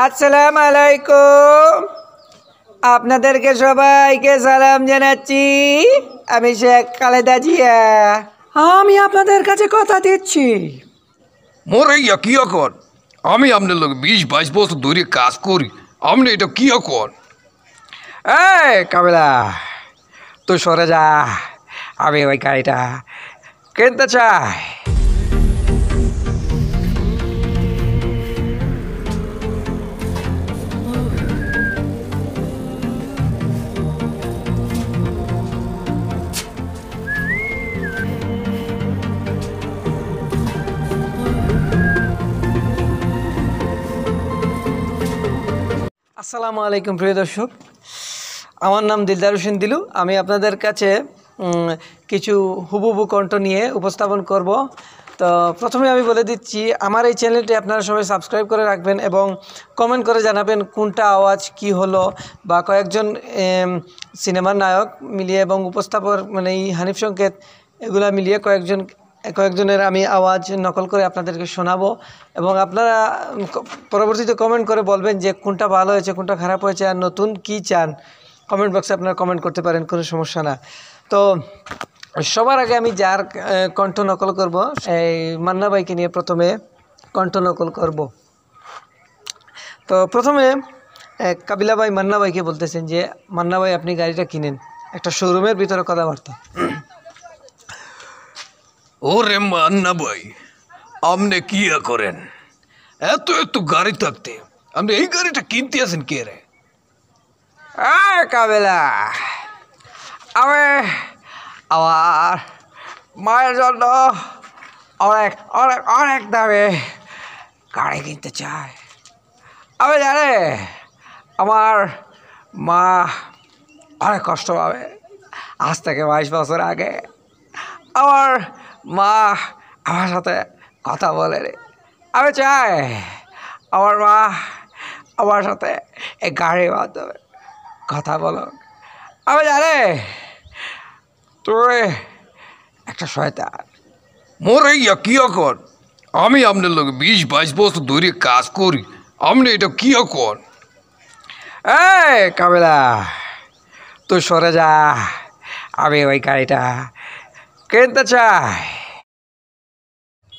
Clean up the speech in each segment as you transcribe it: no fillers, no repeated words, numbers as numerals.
আসসালামু আলাইকুম। আপনাদেরকে সবাইকে সালাম জানাচ্ছি। আমি শেখ খালেদা জিয়া। আমি আপনাদের কাছে কথা দিচ্ছি। মোরে ইয়া কি এখন? আমি আপনার লোক 20-22 বছর ধরে কাজ করি, আপনি এটা কি এখন? এই কাবিলা, তুই সরে যা। আমি ওই গাড়িটা কিনতে চাই। আসসালামু আলাইকুম প্রিয় দর্শক, আমার নাম দিলদার হোসেন দিলু। আমি আপনাদের কাছে কিছু হুবহু কণ্ঠ নিয়ে উপস্থাপন করব। তো প্রথমে আমি বলে দিচ্ছি, আমার এই চ্যানেলটি আপনারা সবাই সাবস্ক্রাইব করে রাখবেন এবং কমেন্ট করে জানাবেন কোনটা আওয়াজ কি হলো, বা কয়েকজন সিনেমার নায়ক মিলিয়ে এবং উপস্থাপক মানে এই হানিফ সংকেত এগুলা মিলিয়ে কয়েকজনের আমি আওয়াজ নকল করে আপনাদেরকে শোনাবো এবং আপনারা পরবর্তীতে কমেন্ট করে বলবেন যে কোনটা ভালো হয়েছে, কোনটা খারাপ হয়েছে, আর নতুন কি চান কমেন্ট বক্সে আপনারা কমেন্ট করতে পারেন, কোনো সমস্যা না। তো সবার আগে আমি যার কণ্ঠ নকল করব, এই মান্না ভাইকে নিয়ে প্রথমে কণ্ঠ নকল করব। তো প্রথমে কাবিলা ভাই মান্না ভাইকে বলতেছেন যে, মান্না ভাই আপনি গাড়িটা কিনেন। একটা শোরুমের ভিতরে কথাবার্তা। ওরে মান্না ভাই, আপনি কি করেন? এত এত গাড়ি থাকতে আপনি এই গাড়িটা কিনতে আছেন কে রে? কাবিলা, আমি আমার মায়ের জন্য অনেক অনেক অনেক দামে গাড়ি কিনতে চাই। আমি জানি আমার মা অনেক কষ্ট পাবে। আজ থেকে 22 বছর আগে আমার মা আমার সাথে কথা বলে রে। আমি চাই আমার মা আমার সাথে এই গাড়ির মাধ্যমে কথা বলো। আমি জানি তুই একটা শয়তান। মোরে ইয়া কি এখন? আমি আপনার লোক 20-22 বছর ধরে কাজ করি, আপনি এটা কি এখন? এই কাবিলা, তুই সরে যা। আমি ওই গাড়িটা কিনতে চাই।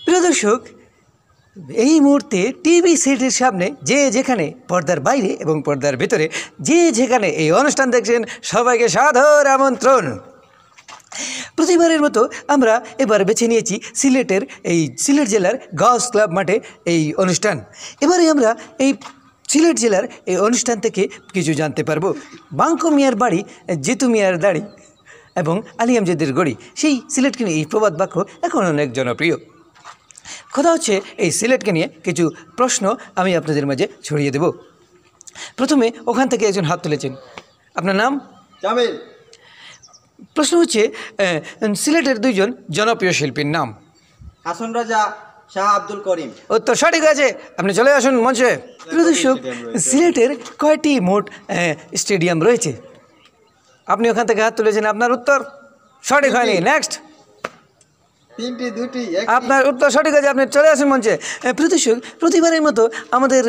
প্রিয় দর্শক, এই মুহূর্তে টিভি সেটের সামনে যে যেখানে, পর্দার বাইরে এবং পর্দার ভিতরে যে যেখানে এই অনুষ্ঠান দেখছেন, সবাইকে সাদর আমন্ত্রণ। প্রতিবারের মতো আমরা এবার বেছে নিয়েছি সিলেট জেলার গাউস ক্লাব মাঠে এই অনুষ্ঠান। এবারে আমরা এই সিলেট জেলার এই অনুষ্ঠান থেকে কিছু জানতে পারবো। বাঙ্কো মিয়ার বাড়ি, জিতু মিয়ার দাড়ি এবং আলী আমজাদের গড়ি, সেই সিলেটকে নিয়ে এই প্রবাদ বাক্য এখন অনেক জনপ্রিয়। কথা হচ্ছে, এই সিলেটকে নিয়ে কিছু প্রশ্ন আমি আপনাদের মাঝে ছড়িয়ে দেব। প্রথমে ওখান থেকে একজন হাত তুলেছেন, আপনার নাম? জামিল। প্রশ্ন হচ্ছে, সিলেটের দুইজন জনপ্রিয় শিল্পীর নাম? হাসন রাজা, শাহ আব্দুল করিম। উত্তর সঠিক আছে, আপনি চলে আসুন মঞ্চে। প্রিয় দর্শক, সিলেটের কয়টি মোট স্টেডিয়াম রয়েছে? আপনি ওখান থেকে হাত তুলেছেন, আপনার উত্তর সঠিক হয়নি। নেক্সট। তিনটি, দুটি, আপনার উত্তর সঠিক আছে, আপনি চলে আসুন মঞ্চে। প্রিয় দর্শক, প্রতিবারের মতো আমাদের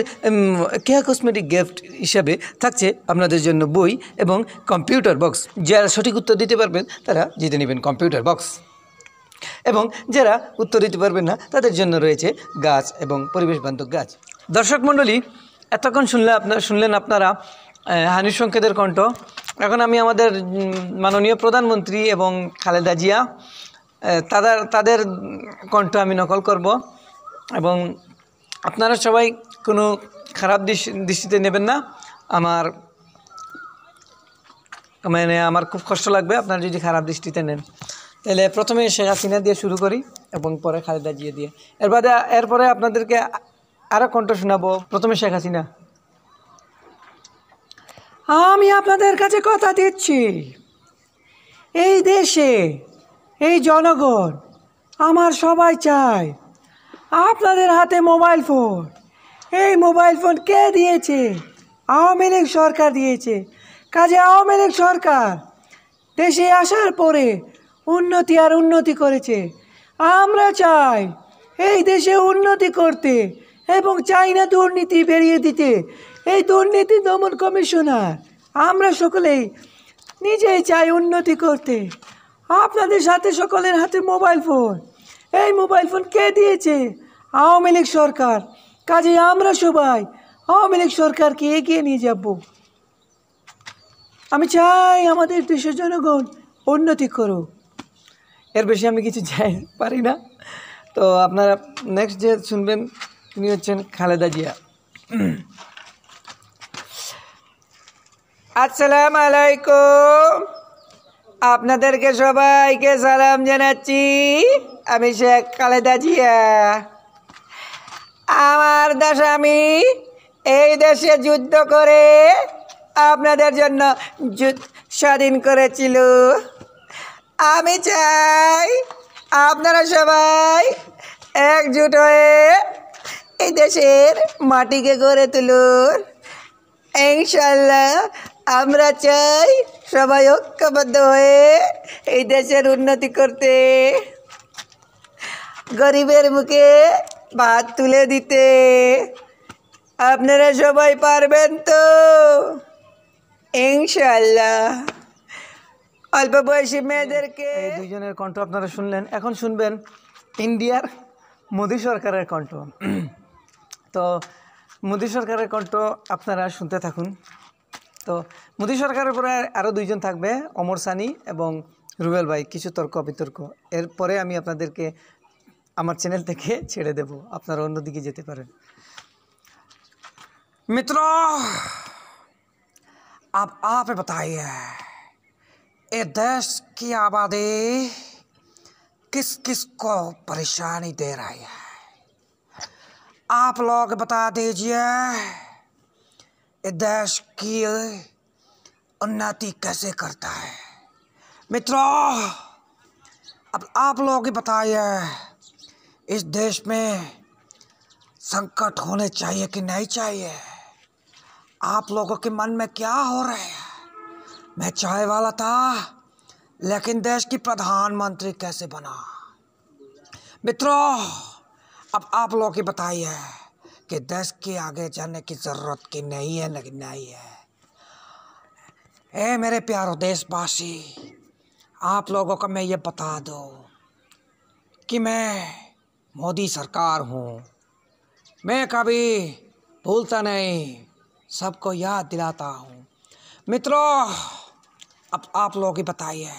কেয়া কসমেটিক গিফট হিসাবে থাকছে আপনাদের জন্য বই এবং কম্পিউটার বক্স। যারা সঠিক উত্তর দিতে পারবেন তারা জিতে নেবেন কম্পিউটার বক্স, এবং যারা উত্তর দিতে পারবেন না তাদের জন্য রয়েছে গাছ এবং পরিবেশ বান্ধব গাছ। দর্শক মণ্ডলী, এতক্ষণ শুনলেন আপনারা হানিফ সংকেতের কণ্ঠ। এখন আমি আমাদের মাননীয় প্রধানমন্ত্রী এবং খালেদা জিয়া তাদের কণ্ঠ আমি নকল করব, এবং আপনারা সবাই কোনো খারাপ দৃষ্টিতে নেবেন না। আমার খুব কষ্ট লাগবে আপনারা যদি খারাপ দৃষ্টিতে নেন। তাহলে প্রথমে শেখ হাসিনা দিয়ে শুরু করি এবং পরে খালেদা জিয়া দিয়ে। এরপরে আপনাদেরকে আরও কণ্ঠ শোনাবো। প্রথমে শেখ হাসিনা। আমি আপনাদের কাছে কথা দিচ্ছি, এই দেশে এই জনগণ আমার সবাই চায় আপনাদের হাতে মোবাইল ফোন। এই মোবাইল ফোন কে দিয়েছে? আওয়ামী লীগ সরকার দিয়েছে। কাজে আওয়ামী লীগ সরকার দেশে আসার পরে উন্নতি করেছে। আমরা চাই এই দেশে উন্নতি করতে, এবং চাই না দুর্নীতি বেরিয়ে দিতে। এই দুর্নীতি দমন কমিশনার আমরা সকলেই নিজেই চাই উন্নতি করতে। আপনাদের সাথে সকলের হাতে মোবাইল ফোন, এই মোবাইল ফোন কে দিয়েছে? আওয়ামী লীগ সরকার। কাজে আমরা সবাই আওয়ামী লীগ সরকারকে এগিয়ে নিয়ে যাব। আমি চাই আমাদের দেশের জনগণ উন্নতি করুক। এর বেশি আমি কিছু চাই পারি না। তো আপনারা নেক্সট যে শুনবেন তিনি হচ্ছেন খালেদা জিয়া। আসসালামু আলাইকুম, আপনাদেরকে সবাইকে সালাম জানাচ্ছি। আমি শেখ খালেদা জিয়া। আমার দেশ, আমি এই দেশে যুদ্ধ করে আপনাদের জন্য স্বাধীন করেছিল। আমি চাই আপনারা সবাই একজুট হয়ে এই দেশের মাটিকে গড়ে তুলুন। ইনশাল্লাহ আমরা চাই সবাই ঐক্যবদ্ধ হয়ে এই দেশের উন্নতি করতে, গরিবের মুখে ভাত তুলে দিতে। আপনারা সবাই পারবেন তো? ইনশাল্লাহ। অল্প বয়সী মেয়েদেরকে এই দুইজনের কণ্ঠ আপনারা শুনলেন। এখন শুনবেন ইন্ডিয়ার মোদী সরকারের কণ্ঠ। তো মোদী সরকারের কণ্ঠ আপনারা শুনতে থাকুন। তো মোদী সরকারের পরে আরও দুইজন থাকবে, অমর সানি এবং রুবেল ভাই, কিছু তর্ক বিতর্ক। এরপরে আমি আপনাদেরকে আমার চ্যানেল থেকে ছেড়ে দেব, আপনারা অন্যদিকে যেতে পারেন। मित्रों, अब आप बताइए ये देश की आबादी किस किस को परेशानी दे रही है? आप लोग बता दीजिए ये देश की उन्नति कैसे करता है। मित्रों, अब आप लोग ही बताइए इस देश में संकट होने चाहिए कि नहीं चाहिए? आप लोगों के मन में क्या हो रहा है? मैं चाय वाला था लेकिन देश की प्रधानमंत्री कैसे बना? मित्रों, अब आप लोग ही बताइए कि देश के आगे जाने की ज़रूरत की नहीं है, लेकिन नहीं है। ए मेरे प्यारो देशवासी, आप लोगों को मैं ये बता दूँ कि मैं मोदी सरकार हूँ। मैं कभी भूलता नहीं, सबको याद दिलाता हूँ। मित्रों, अब आप लोग ही बताइए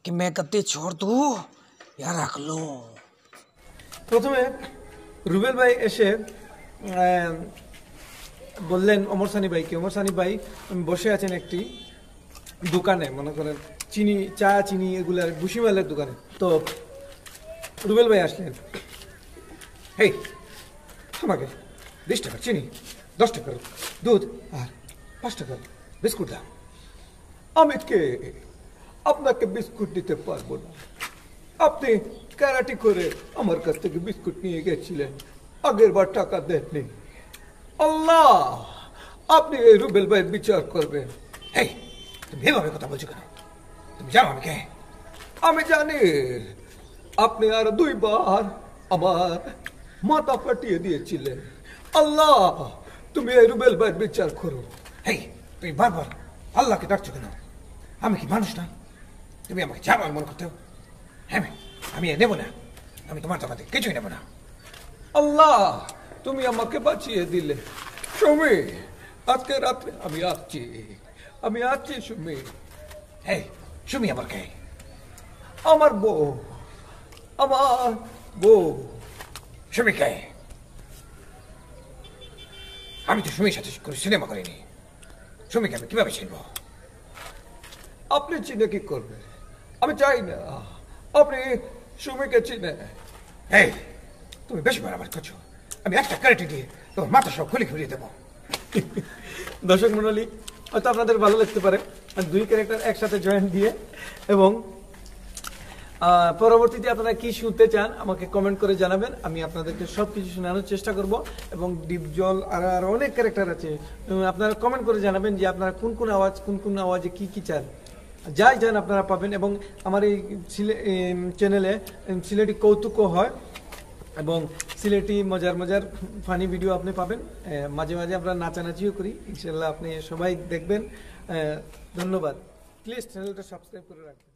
कि मैं गद्दी छोड़ दूँ या रख लूँ। প্রথমে রুবেল ভাই এসে বললেন অমর সানি ভাইকে, অমর সানি ভাই বসে আছেন একটি দোকানে, মনে করেন চিনি, চা চিনি এগুলার ভুসিমালের দোকানে। তো রুবেল ভাই আসলেন, হেই আমাকে 20 টাকা চিনি, 10 টাকার দুধ আর 5 টাকার বিস্কুট দাও। আমি কে আপনাকে বিস্কুট দিতে পারবো না। আপনি ক্যারাটি করে আমার কাছ থেকে বিস্কুট নিয়ে গেছিলেন, আগের বার টাকা দেননি। আল্লাহ, আপনি এই রুবেল ভাইয়ের বিচার করবেন। এই তুমি এভাবে কথা বলছো কেন? তুমি জানো আমি কে? আমি জানি আপনি আর 2 বার আমার মাথা ফাটিয়ে দিয়েছিলেন। আল্লাহ, তুমি এই রুবেল ভাইয়ের বিচার করো। এই তুমি বারবার আল্লাহকে ডাকছো কেন? আমি কি মানুষ না? তুমি আমাকে যা মনে করতে হবে। হ্যাঁ, আমি নেব না, আমি তোমার দোকান থেকে কিছুই নেব না। আল্লাহ, তুমি আমাকে বাঁচিয়ে দিলে। সুমি, আজকে রাত্রে আমি আসছি সুমি। এই সুমি আমার কে? আমার বউ, আমার বউ। সুমি কে? আমি তো সুমির সাথে কোনো সিনেমা করিনি। সুমিকে আমি কিভাবে চিনবো? আপনি চিনে কি করবে? আমি চাই না আপনি সুমিকে চিনে। এই তুমি বেশি বাড়াবার করছো। আমি একটা ক্যারেটি দিয়ে তোমার মাথা সব খুলে ঘুরিয়ে দেবো। দর্শক মণ্ডলী, হয়তো আপনাদের ভালো লাগতে পারে 2 ক্যারেক্টার একসাথে জয়েন্ট দিয়ে। এবং পরবর্তীতে আপনারা কি শুনতে চান আমাকে কমেন্ট করে জানাবেন, আমি আপনাদেরকে সব কিছু শোনানোর চেষ্টা করব। এবং ডিপজল আর অনেক ক্যারেক্টার আছে, আপনারা কমেন্ট করে জানাবেন যে আপনারা কোন কোন আওয়াজে কি চান। যাই যান আপনারা পাবেন। এবং আমার এই চ্যানেলে সিলেটি কৌতুকও হয়, এবং সিলেটি মজার মজার ফানি ভিডিও আপনি পাবেন। মাঝে মাঝে আমরা নাচানাচিও করি, ইনশাল্লাহ আপনি সবাই দেখবেন। ধন্যবাদ। প্লিজ চ্যানেলটা সাবস্ক্রাইব করে রাখবেন।